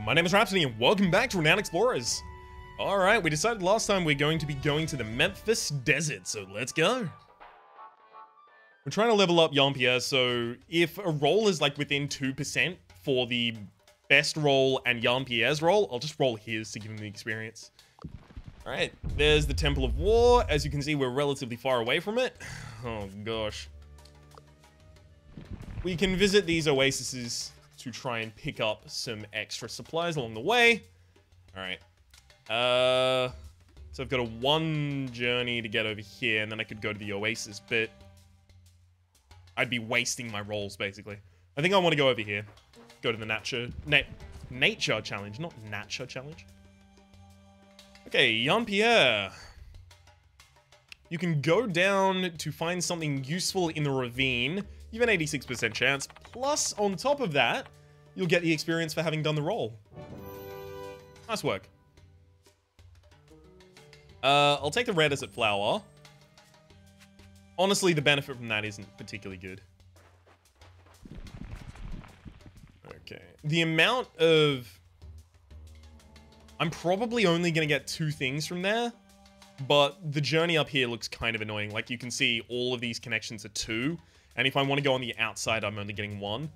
My name is Rhapsody and welcome back to Renowned Explorers. Alright, we decided last time we're going to be going to the Memphis Desert, so let's go. We're trying to level up Jean-Pierre, so if a roll is like within 2% for the best roll and Jean-Pierre's roll, I'll just roll his to give him the experience. Alright, there's the Temple of War. As you can see, we're relatively far away from it. Oh gosh. We can visit these oases to try and pick up some extra supplies along the way. Alright. So I've got a one journey to get over here, and then I could go to the oasis, but I'd be wasting my rolls, basically. I think I want to go over here. Go to the nature challenge, not nature challenge. Okay, Jean-Pierre. You can go down to find something useful in the ravine. You have an 86% chance. Plus, on top of that, you'll get the experience for having done the roll. Nice work. I'll take the red as a flower. Honestly, the benefit from that isn't particularly good. Okay. The amount of... I'm probably only going to get 2 things from there. But the journey up here looks kind of annoying. Like, you can see all of these connections are 2. And if I want to go on the outside, I'm only getting 1.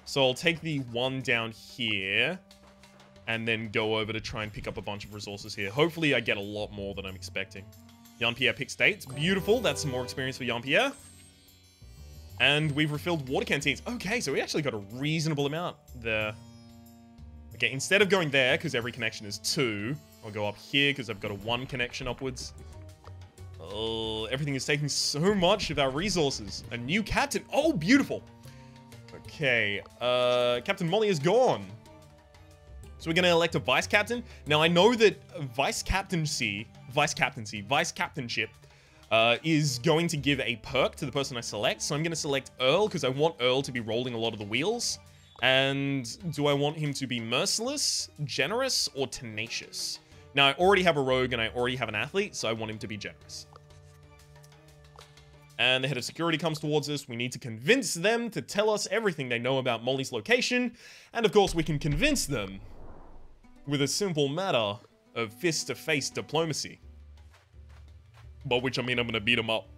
So I'll take the 1 down here. And then go over to try and pick up a bunch of resources here. Hopefully I get a lot more than I'm expecting. Jean-Pierre picked states. Beautiful. That's some more experience for Jean-Pierre. And we've refilled water canteens. Okay, so we actually got a reasonable amount there. Okay, instead of going there, because every connection is 2, I'll go up here because I've got a 1 connection upwards. Oh, everything is taking so much of our resources. A new captain. Oh, beautiful. Okay, Captain Molly is gone. So we're going to elect a vice captain. Now, I know that vice captainship is going to give a perk to the person I select. So I'm going to select Earl because I want Earl to be rolling a lot of the wheels. And do I want him to be merciless, generous, or tenacious? Now, I already have a rogue and I already have an athlete, so I want him to be generous. And the head of security comes towards us. We need to convince them to tell us everything they know about Molly's location. And of course, we can convince them with a simple matter of fist-to-face diplomacy. By which I mean I'm gonna beat him up.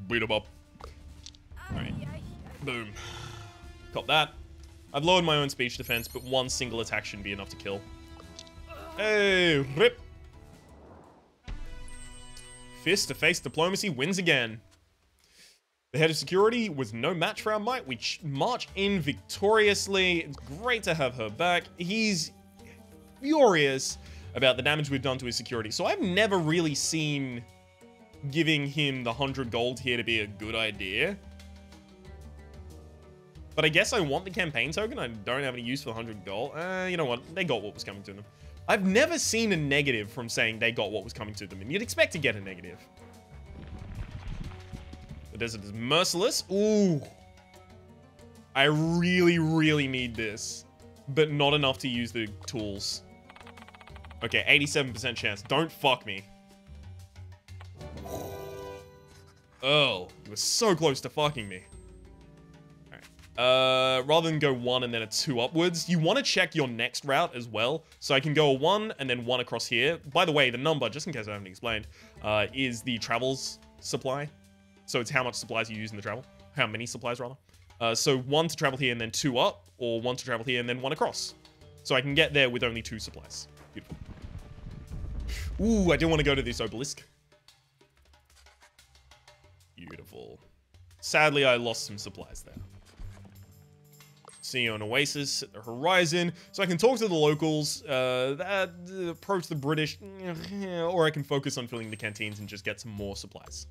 Beat him up. Alright. Boom. Got that. I've lowered my own speech defense, but 1 single attack shouldn't be enough to kill. Hey, rip. Fist-to-face diplomacy wins again. The head of security was no match for our might. We march in victoriously. It's great to have her back. He's furious about the damage we've done to his security. So I've never really seen giving him the 100 gold here to be a good idea. But I guess I want the campaign token. I don't have any use for the 100 gold. You know what? They got what was coming to them. I've never seen a negative from saying they got what was coming to them, and you'd expect to get a negative. The desert is merciless. Ooh. I really, really need this, but not enough to use the tools. Okay, 87% chance. Don't fuck me. Oh, you were so close to fucking me. Rather than go 1 and then a 2 upwards, you want to check your next route as well. So I can go a 1 and then 1 across here. By the way, the number, just in case I haven't explained, is the travels supply. So it's how much supplies you use in the travel. How many supplies, rather. So 1 to travel here and then 2 up, or 1 to travel here and then 1 across. So I can get there with only 2 supplies. Beautiful. Ooh, I do want to go to this obelisk. Beautiful. Sadly, I lost some supplies there. See an oasis at the horizon, so I can talk to the locals, approach the British, or I can focus on filling the canteens and just get some more supplies.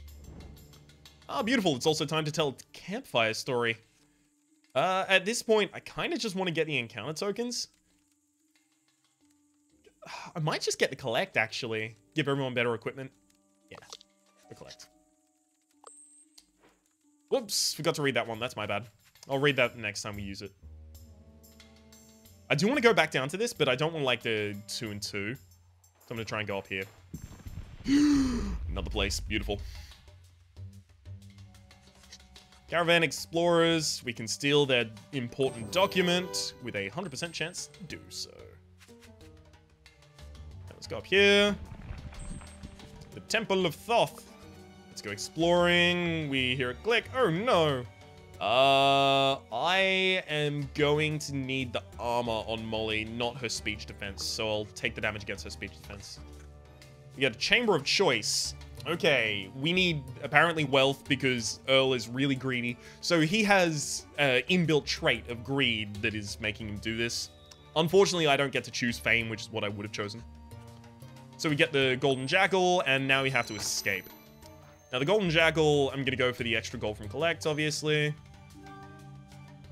Ah, beautiful. It's also time to tell a campfire story. At this point, I kind of just want to get the encounter tokens. I might just get the collect, actually. Give everyone better equipment. Yeah, the collect. Whoops, forgot to read that one. That's my bad. I'll read that next time we use it. I do want to go back down to this, but I don't want like the 2 and 2. So I'm going to try and go up here. Another place. Beautiful. Caravan explorers. We can steal their important document with a 100% chance to do so. Let's go up here. The Temple of Thoth. Let's go exploring. We hear it click. Oh no. I am going to need the armor on Molly, not her speech defense. So I'll take the damage against her speech defense. We got a Chamber of Choice. Okay, we need apparently wealth because Earl is really greedy. So he has an inbuilt trait of greed that is making him do this. Unfortunately, I don't get to choose fame, which is what I would have chosen. So we get the Golden Jackal, and now we have to escape. Now the Golden Jackal, I'm going to go for the extra gold from Collect, obviously.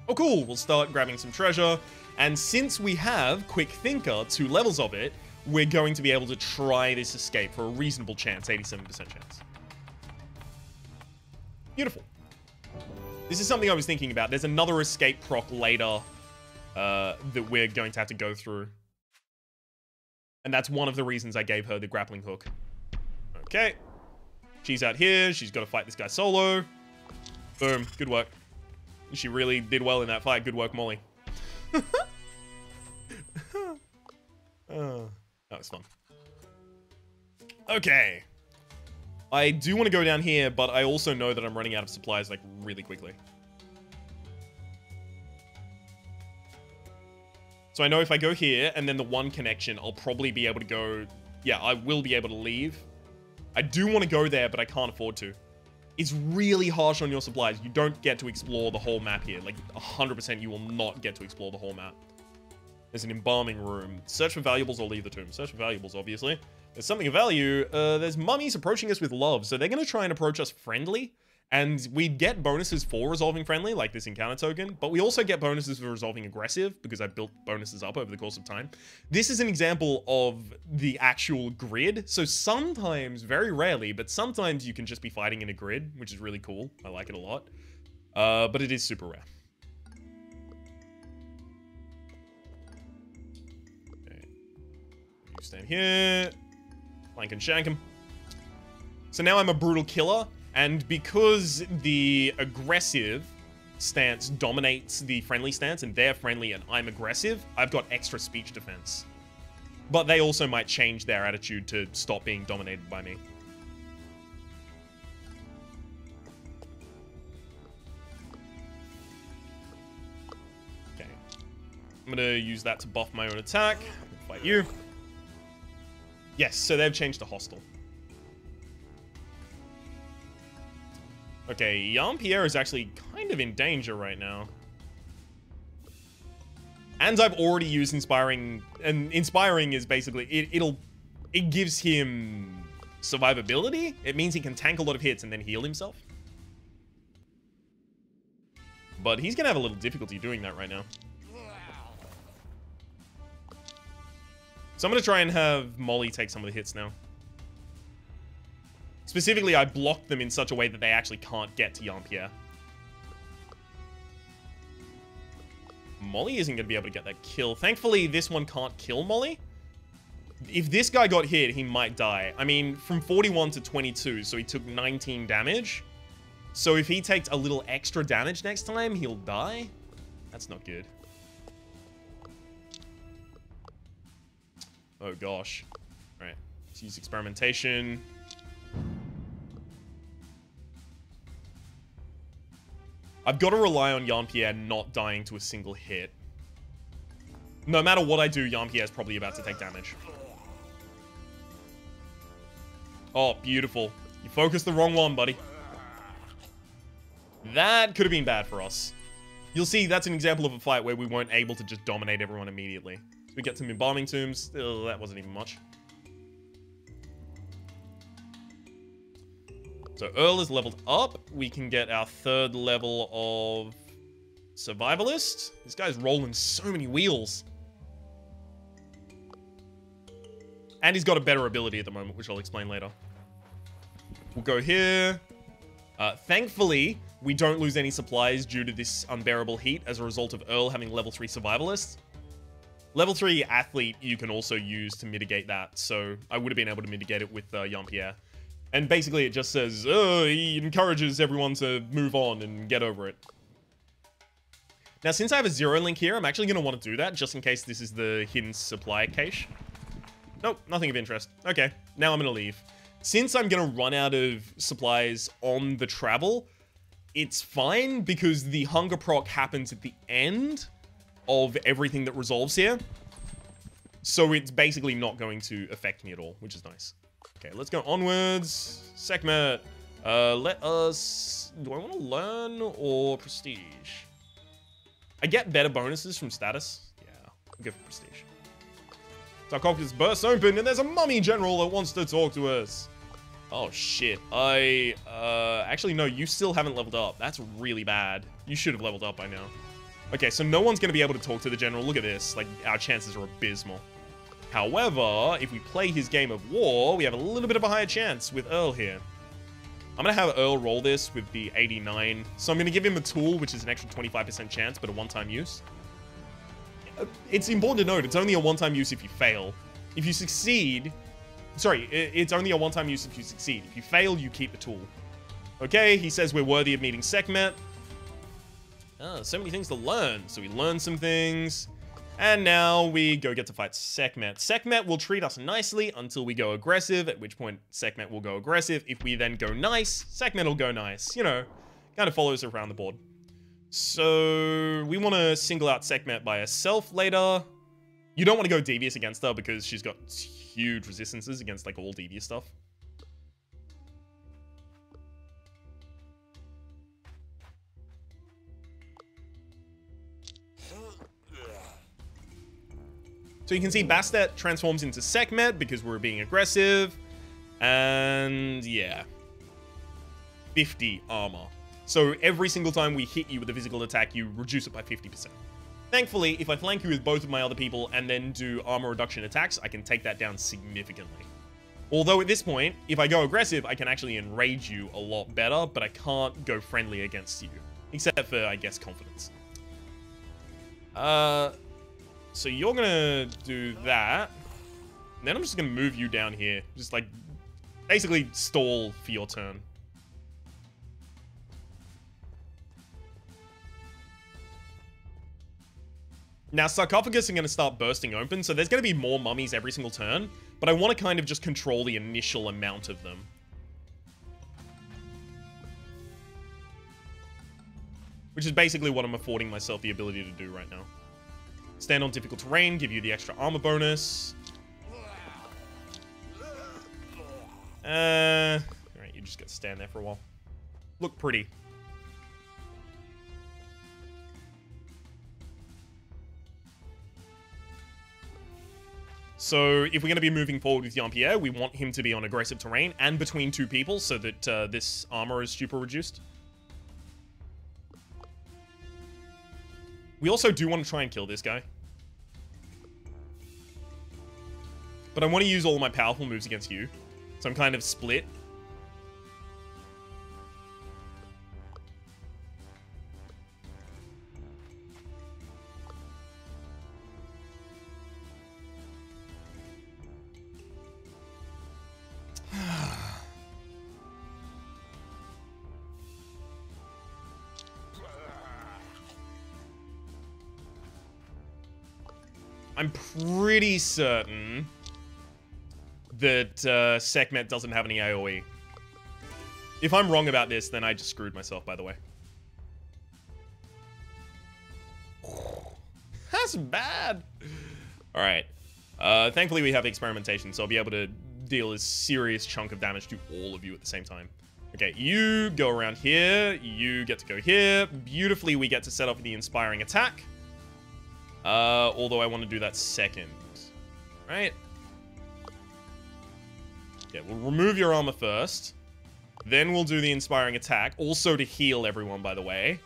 Oh, cool. We'll start grabbing some treasure. And since we have Quick Thinker, 2 levels of it, we're going to be able to try this escape for a reasonable chance, 87% chance. Beautiful. This is something I was thinking about. There's another escape proc later that we're going to have to go through. And that's one of the reasons I gave her the grappling hook. Okay. She's out here. She's got to fight this guy solo. Boom. Good work. She really did well in that fight. Good work, Molly. That was fun. Okay. I do want to go down here, but I also know that I'm running out of supplies, like, really quickly. So I know if I go here, and then the one connection, I'll probably be able to go... Yeah, I will be able to leave. I do want to go there, but I can't afford to. It's really harsh on your supplies. You don't get to explore the whole map here. Like, 100% you will not get to explore the whole map. There's an embalming room. Search for valuables or leave the tomb. Search for valuables, obviously. There's something of value. There's mummies approaching us with love. So they're going to try and approach us friendly. And we get bonuses for resolving friendly, like this encounter token. But we also get bonuses for resolving aggressive, because I built bonuses up over the course of time. This is an example of the actual grid. So sometimes, very rarely, but sometimes you can just be fighting in a grid, which is really cool. I like it a lot. But it is super rare. Stand here, flank and shank him. So now I'm a brutal killer, and because the aggressive stance dominates the friendly stance, and they're friendly and I'm aggressive, I've got extra speech defense. But they also might change their attitude to stop being dominated by me. Okay. I'm gonna use that to buff my own attack. Fight you. Yes, so they've changed to hostile. Okay, Jean-Pierre is actually kind of in danger right now. And I've already used Inspiring, and Inspiring is basically, it gives him survivability. It means he can tank a lot of hits and then heal himself. But he's gonna have a little difficulty doing that right now. So I'm going to try and have Molly take some of the hits now. Specifically, I blocked them in such a way that they actually can't get to Jean-Pierre. Molly isn't going to be able to get that kill. Thankfully, this one can't kill Molly. If this guy got hit, he might die. I mean, from 41 to 22, so he took 19 damage. So if he takes a little extra damage next time, he'll die. That's not good. Oh, gosh. All right. Let's use experimentation. I've got to rely on Jean-Pierre not dying to a single hit. No matter what I do, Jean-Pierre's probably about to take damage. Oh, beautiful. You focused the wrong one, buddy. That could have been bad for us. You'll see that's an example of a fight where we weren't able to just dominate everyone immediately. So we get some embalming tombs. Ugh, that wasn't even much. So Earl is leveled up. We can get our 3rd level of Survivalist. This guy's rolling so many wheels. And he's got a better ability at the moment, which I'll explain later. We'll go here. Thankfully, we don't lose any supplies due to this unbearable heat as a result of Earl having level 3 Survivalist. Level 3 Athlete you can also use to mitigate that, so I would have been able to mitigate it with Jean-Pierre. And basically it just says, oh, he encourages everyone to move on and get over it. Now, since I have a 0 link here, I'm actually going to want to do that just in case this is the hidden supply cache. Nope, nothing of interest. Okay, now I'm going to leave. Since I'm going to run out of supplies on the travel, it's fine because the hunger proc happens at the end of everything that resolves here. So it's basically not going to affect me at all, which is nice. Okay, let's go onwards. Sekhmet. Let us... Do I want to learn or prestige? I get better bonuses from status. Yeah, I'll go for prestige. Sarcophagus bursts open and there's a mummy general that wants to talk to us. Oh, shit. Actually, no, you still haven't leveled up. That's really bad. You should have leveled up by now. Okay, so no one's going to be able to talk to the general. Look at this. Like, our chances are abysmal. However, if we play his game of war, we have a little bit of a higher chance with Earl here. I'm going to have Earl roll this with the 89. So I'm going to give him a tool, which is an extra 25% chance, but a one-time use. It's important to note, it's only a one-time use if you fail. If you succeed... Sorry, it's only a one-time use if you succeed. If you fail, you keep the tool. Okay, he says we're worthy of meeting Sekhmet. Oh, so many things to learn. So we learn some things. And now we go get to fight Sekhmet. Sekhmet will treat us nicely until we go aggressive, at which point Sekhmet will go aggressive. If we then go nice, Sekhmet will go nice. You know, kind of follows around the board. So we want to single out Sekhmet by herself later. You don't want to go devious against her because she's got huge resistances against like all devious stuff. So you can see Bastet transforms into Sekhmet because we're being aggressive. And yeah. 50 armor. So every single time we hit you with a physical attack, you reduce it by 50%. Thankfully, if I flank you with both of my other people and then do armor reduction attacks, I can take that down significantly. Although at this point, if I go aggressive, I can actually enrage you a lot better, but I can't go friendly against you. Except for, I guess, confidence. So you're gonna do that. And then I'm just gonna move you down here. Just like, basically stall for your turn. Now, sarcophagus are going to start bursting open, so there's going to be more mummies every single turn, but I want to kind of just control the initial amount of them. Which is basically what I'm affording myself the ability to do right now. Stand on difficult terrain, give you the extra armor bonus. Alright, you just got to stand there for a while. Look pretty. So if we're going to be moving forward with Jean-Pierre, we want him to be on aggressive terrain and between two people so that this armor is super reduced. We also do want to try and kill this guy. But I want to use all of my powerful moves against you. So I'm kind of split. I'm pretty certain that Sekhmet doesn't have any AoE. If I'm wrong about this, then I just screwed myself, by the way. That's bad. All right. Thankfully, we have experimentation, so I'll be able to deal a serious chunk of damage to all of you at the same time. Okay, you go around here. You get to go here. Beautifully, we get to set up the inspiring attack. Although I want to do that second. Right? Yeah, we'll remove your armor first. Then we'll do the inspiring attack. Also to heal everyone, by the way.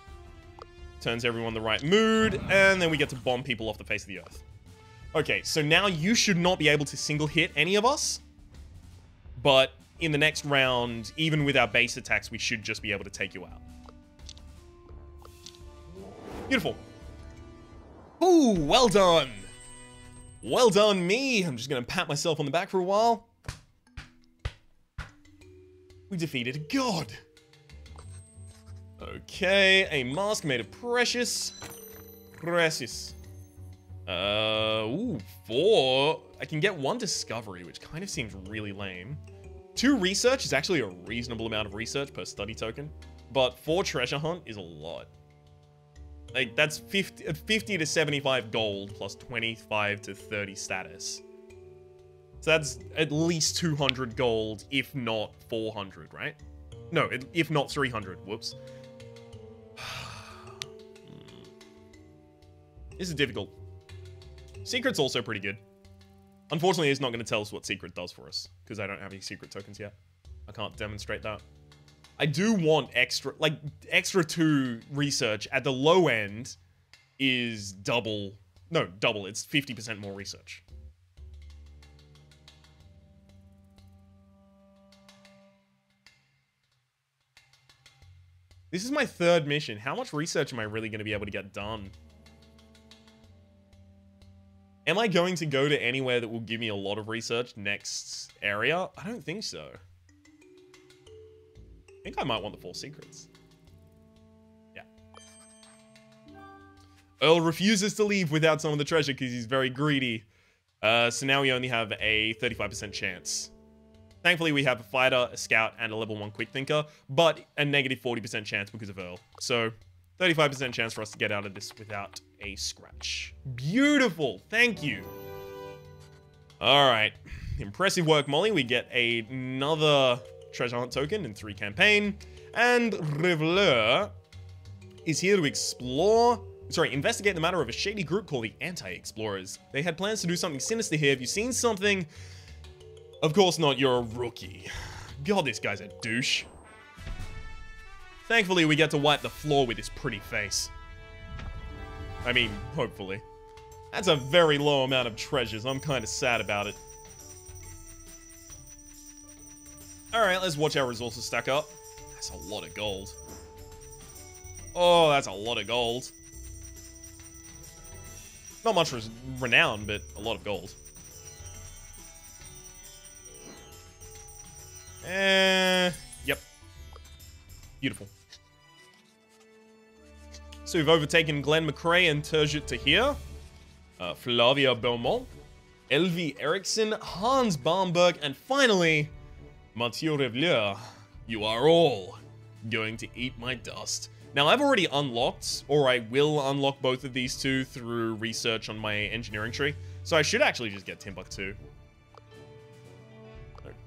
Turns everyone the right mood. And then we get to bomb people off the face of the earth. Okay, so now you should not be able to single hit any of us. But in the next round, even with our base attacks, we should just be able to take you out. Beautiful. Ooh, well done. Well done, me. I'm just going to pat myself on the back for a while. We defeated a god. Okay, a mask made of precious. Precious. Ooh, 4. I can get 1 discovery, which kind of seems really lame. 2 research is actually a reasonable amount of research per study token, but 4 treasure hunt is a lot. Like, that's 50 to 75 gold plus 25 to 30 status. So that's at least 200 gold, if not 400, right? No, if not 300. Whoops. This is difficult. Secret's also pretty good. Unfortunately, it's not going to tell us what secret does for us, because I don't have any secret tokens yet. I can't demonstrate that. I do want extra 2 research at the low end is double. No, double. It's 50% more research. This is my 3rd mission. How much research am I really going to be able to get done? Am I going to go to anywhere that will give me a lot of research next area? I don't think so. I think I might want the 4 secrets. Yeah. Earl refuses to leave without some of the treasure because he's very greedy. So now we only have a 35% chance. Thankfully, we have a fighter, a scout, and a level 1 quick thinker, but a negative 40% chance because of Earl. So 35% chance for us to get out of this without a scratch. Beautiful. Thank you. All right. Impressive work, Molly. We get another treasure hunt token in 3 campaign. And Reveleur is here to investigate the matter of a shady group called the Anti-Explorers. They had plans to do something sinister here. Have you seen something? Of course not. You're a rookie. God, this guy's a douche. Thankfully, we get to wipe the floor with his pretty face. I mean, hopefully. That's a very low amount of treasures. I'm kind of sad about it. Alright, let's watch our resources stack up. That's a lot of gold. Oh, that's a lot of gold. Not much renown, but a lot of gold. Yep. Beautiful. So we've overtaken Glenn McRae and Turgid to here. Flavia Beaumont, Elvie Eriksson, Hans Barmberg, and finally, Mathieu Reveleur. You are all going to eat my dust. Now, I've already unlocked, or I will unlock both of these 2 through research on my engineering tree. So I should actually just get Timbuktu.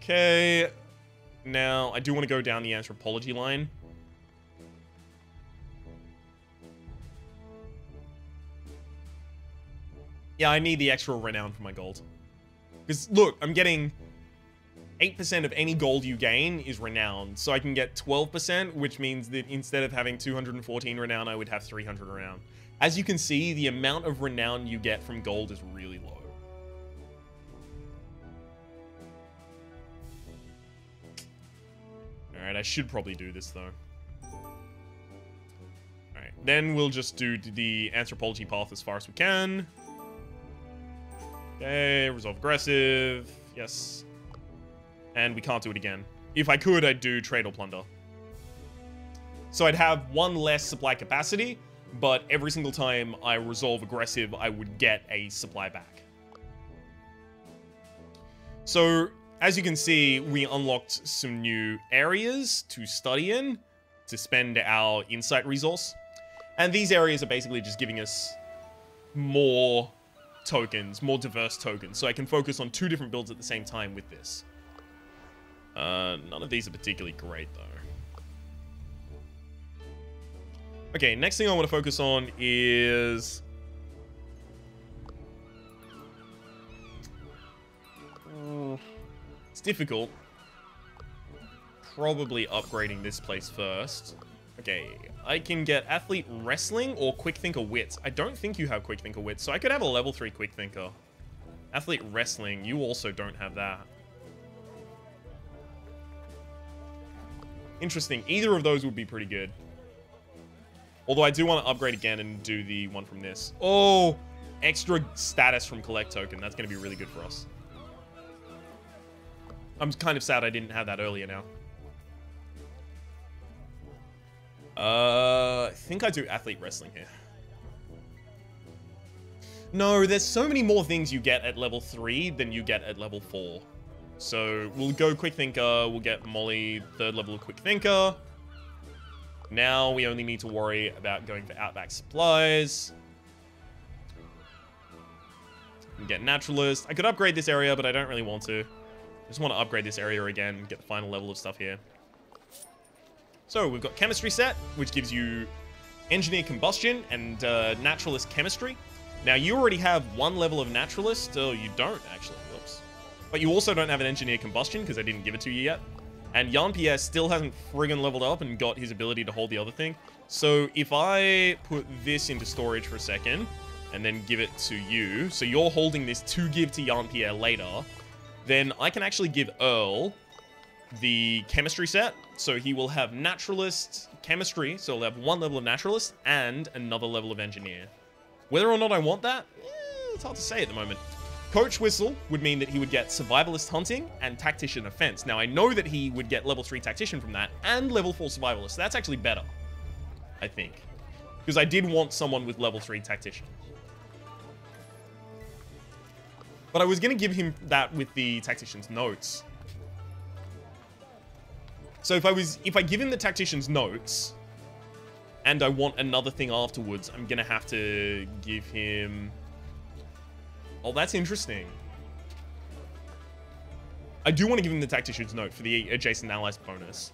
Okay. Now, I do want to go down the anthropology line. Yeah, I need the extra renown for my gold. Because, look, I'm getting 8% of any gold you gain is renown. So I can get 12%, which means that instead of having 214 renown, I would have 300 renown. As you can see, the amount of renown you get from gold is really low. Alright, I should probably do this, though. Alright, then we'll just do the anthropology path as far as we can. Okay, resolve aggressive. Yes. And we can't do it again. If I could, I'd do trade or plunder. So I'd have 1 less supply capacity, but every single time I resolve aggressive, I would get a supply back. So, as you can see, we unlocked some new areas to study in, to spend our insight resource. And these areas are basically just giving us more tokens, more diverse tokens, so I can focus on 2 different builds at the same time with this. None of these are particularly great, though. Okay, next thing I want to focus on is... it's difficult. Probably upgrading this place first. Okay, I can get Athlete Wrestling or Quick Thinker Wits. I don't think you have Quick Thinker Wits, so I could have a level 3 Quick Thinker. Athlete Wrestling, you also don't have that. Interesting. Either of those would be pretty good. Although I do want to upgrade again and do the one from this. Oh, extra status from Collect Token. That's going to be really good for us. I'm kind of sad I didn't have that earlier now. I think I do athlete wrestling here. No, there's so many more things you get at level 3 than you get at level 4. So we'll go Quick Thinker, we'll get Molly 3rd level of Quick Thinker. Now we only need to worry about going for Outback Supplies. And get Naturalist. I could upgrade this area, but I don't really want to. I just want to upgrade this area again and get the final level of stuff here. So we've got Chemistry set, which gives you Engineer Combustion and Naturalist Chemistry. Now, you already have 1 level of Naturalist. Oh, you don't, actually. Whoops. But you also don't have an Engineer Combustion, because I didn't give it to you yet. And Jan-Pierre still hasn't friggin' leveled up and got his ability to hold the other thing. So, if I put this into storage for a second, and then give it to you, so you're holding this to give to Jan-Pierre later, then I can actually give Earl the Chemistry set. So, he will have Naturalist Chemistry, so he'll have 1 level of Naturalist, and another level of Engineer. Whether or not I want that, it's hard to say at the moment. Coach Whistle would mean that he would get Survivalist Hunting and Tactician Offense. Now, I know that he would get level 3 Tactician from that and level 4 Survivalist. That's actually better, I think. Because I did want someone with level 3 Tactician. But I was going to give him that with the Tactician's Notes. So if I give him the Tactician's Notes, and I want another thing afterwards, I'm going to have to give him... Oh, that's interesting. I do want to give him the Tactician's Note for the Adjacent Allies bonus.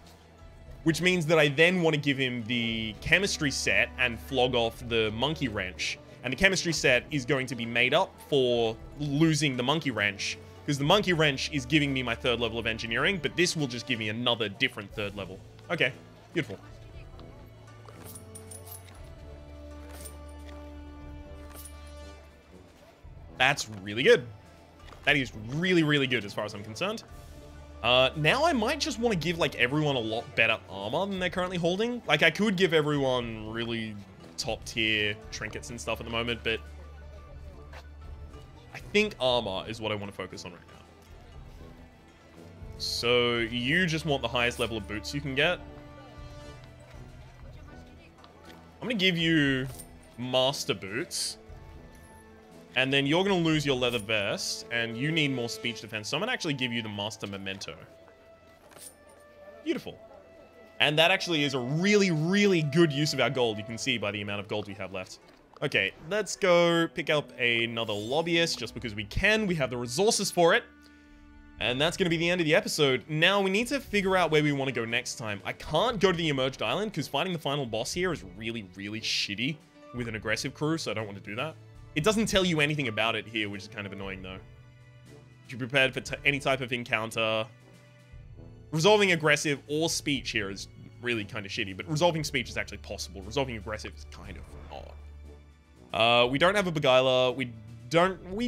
Which means that I then want to give him the Chemistry set and flog off the Monkey Wrench. And the Chemistry set is going to be made up for losing the Monkey Wrench. Because the Monkey Wrench is giving me my 3rd level of Engineering, but this will just give me another different 3rd level. Okay, beautiful. That's really good. That is really, really good as far as I'm concerned. Now I might just want to give, like, everyone a lot better armor than they're currently holding. Like, I could give everyone really top-tier trinkets and stuff at the moment, but I think armor is what I want to focus on right now. So, you just want the highest level of boots you can get. I'm going to give you Master Boots. And then you're going to lose your leather vest, and you need more speech defense. So I'm going to actually give you the Master Memento. Beautiful. And that actually is a really, really good use of our gold. You can see by the amount of gold we have left. Okay, let's go pick up another lobbyist just because we can. We have the resources for it. And that's going to be the end of the episode. Now, we need to figure out where we want to go next time. I can't go to the Emerged Island because fighting the final boss here is really, really shitty with an aggressive crew, so I don't want to do that. It doesn't tell you anything about it here, which is kind of annoying, though. You're prepared for any type of encounter. Resolving aggressive or speech here is really kind of shitty, but resolving speech is actually possible. Resolving aggressive is kind of odd. We don't have a Beguiler. We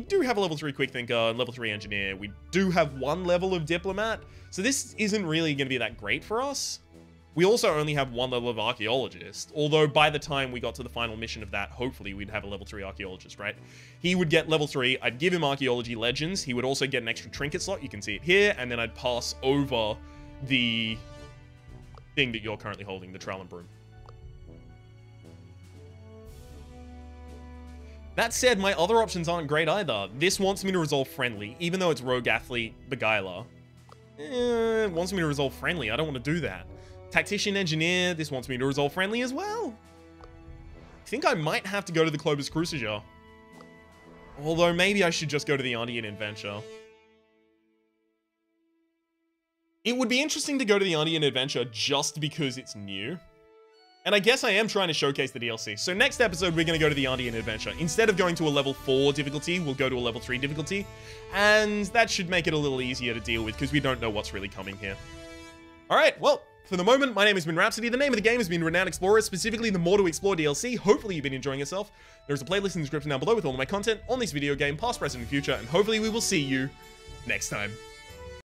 do have a level 3 Quick Thinker and level 3 Engineer. We do have 1 level of Diplomat, so this isn't really going to be that great for us. We also only have 1 level of Archaeologist, although by the time we got to the final mission of that, hopefully we'd have a level 3 Archaeologist, right? He would get level 3, I'd give him Archaeology Legends, he would also get an extra trinket slot, you can see it here, and then I'd pass over the thing that you're currently holding, the Trowel and Broom. That said, my other options aren't great either. This wants me to resolve Friendly, even though it's Rogue Athlete Beguiler. It wants me to resolve Friendly, I don't want to do that. Tactician Engineer, this wants me to resolve Friendly as well. I think I might have to go to the Clovis Cruciger. Although maybe I should just go to the Andean Adventure. It would be interesting to go to the Andean Adventure just because it's new. And I guess I am trying to showcase the DLC. So next episode, we're going to go to the Andean Adventure. Instead of going to a level 4 difficulty, we'll go to a level 3 difficulty. And that should make it a little easier to deal with because we don't know what's really coming here. Alright, well, for the moment, my name has been Rhapsody. The name of the game has been Renowned Explorer, specifically the More to Explore DLC. Hopefully you've been enjoying yourself. There's a playlist in the description down below with all of my content on this video game, past, present, and future, and hopefully we will see you next time.